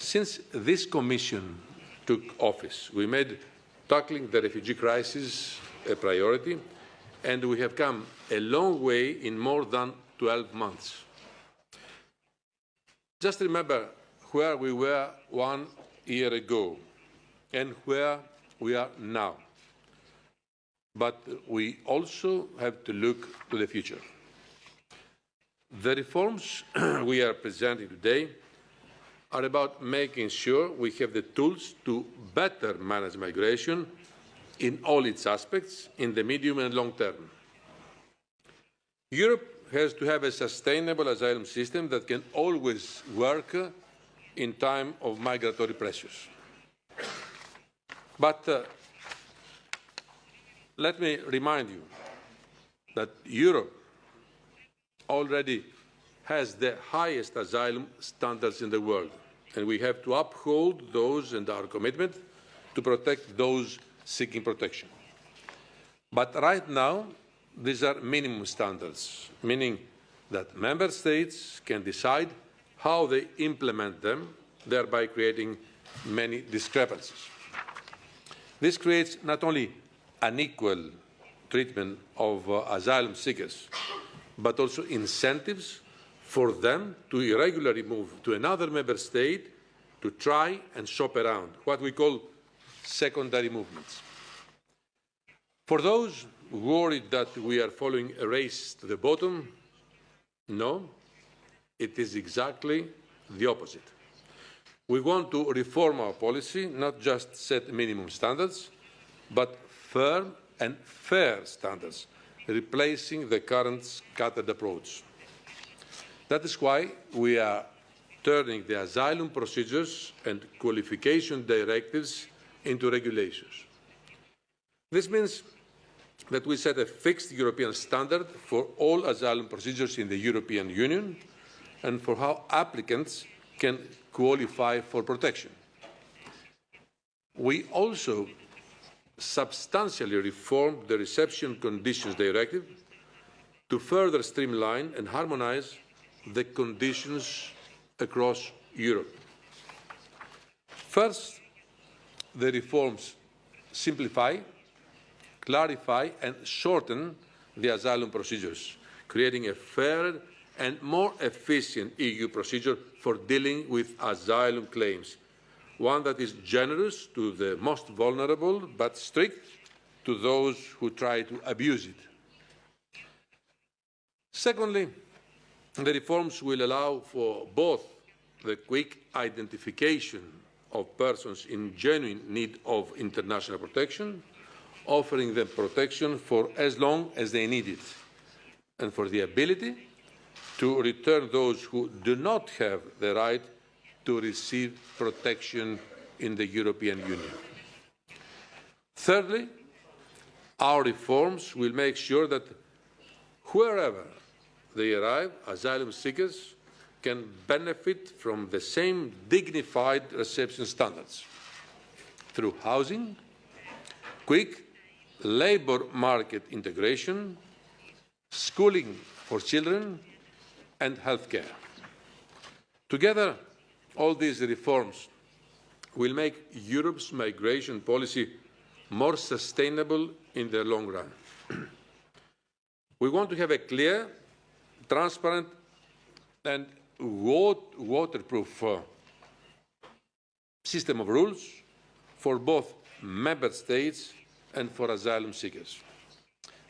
Since this Commission took office, we made tackling the refugee crisis a priority, and we have come a long way in more than 12 months. Just remember where we were 1 year ago and where we are now. But we also have to look to the future. The reforms we are presenting today are about making sure we have the tools to better manage migration in all its aspects in the medium and long term. Europe has to have a sustainable asylum system that can always work in time of migratory pressures. But let me remind you that Europe already has the highest asylum standards in the world, and we have to uphold those and our commitment to protect those seeking protection. But right now, these are minimum standards, meaning that member states can decide how they implement them, thereby creating many discrepancies. This creates not only unequal treatment of asylum seekers, but also incentives for them to irregularly move to another member state to try and shop around, what we call secondary movements. For those worried that we are following a race to the bottom, no, it is exactly the opposite. We want to reform our policy, not just set minimum standards, but firm and fair standards, replacing the current scattered approach. That is why we are turning the asylum procedures and qualification directives into regulations. This means that we set a fixed European standard for all asylum procedures in the European Union and for how applicants can qualify for protection. We also substantially reformed the Reception Conditions Directive to further streamline and harmonise the conditions across Europe. First, the reforms simplify, clarify and shorten the asylum procedures, creating a fairer and more efficient EU procedure for dealing with asylum claims, one that is generous to the most vulnerable but strict to those who try to abuse it. Secondly, the reforms will allow for both the quick identification of persons in genuine need of international protection, offering them protection for as long as they need it, and for the ability to return those who do not have the right to receive protection in the European Union. Thirdly, our reforms will make sure that wherever they arrive, asylum seekers can benefit from the same dignified reception standards through housing, quick labour market integration, schooling for children, and healthcare. Together, all these reforms will make Europe's migration policy more sustainable in the long run. We want to have a clear, transparent and waterproof system of rules for both member states and for asylum seekers.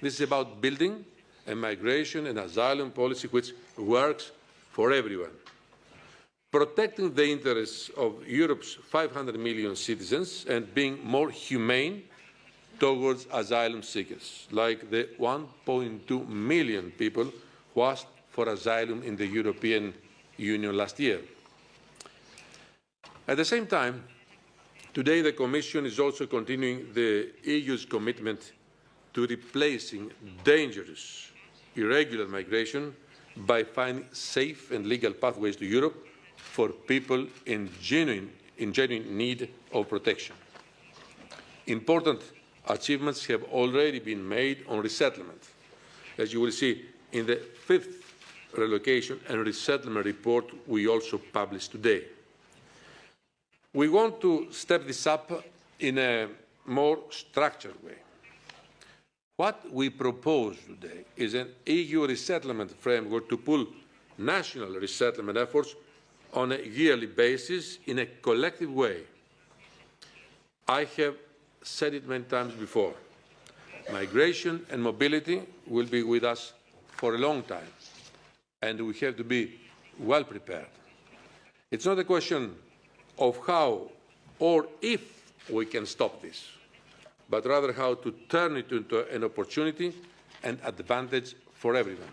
This is about building a migration and asylum policy which works for everyone, protecting the interests of Europe's 500 million citizens and being more humane towards asylum seekers, like the 1.2 million people who asked for asylum in the European Union last year. At the same time, today the Commission is also continuing the EU's commitment to replacing dangerous, irregular migration by finding safe and legal pathways to Europe for people in genuine need of protection. Important achievements have already been made on resettlement, as you will see in the 5th relocation and resettlement report we also published today. We want to step this up in a more structured way. What we propose today is an EU resettlement framework to pull national resettlement efforts on a yearly basis in a collective way. I have said it many times before. Migration and mobility will be with us for a long time, and we have to be well prepared. It's not a question of how or if we can stop this, but rather how to turn it into an opportunity and advantage for everyone.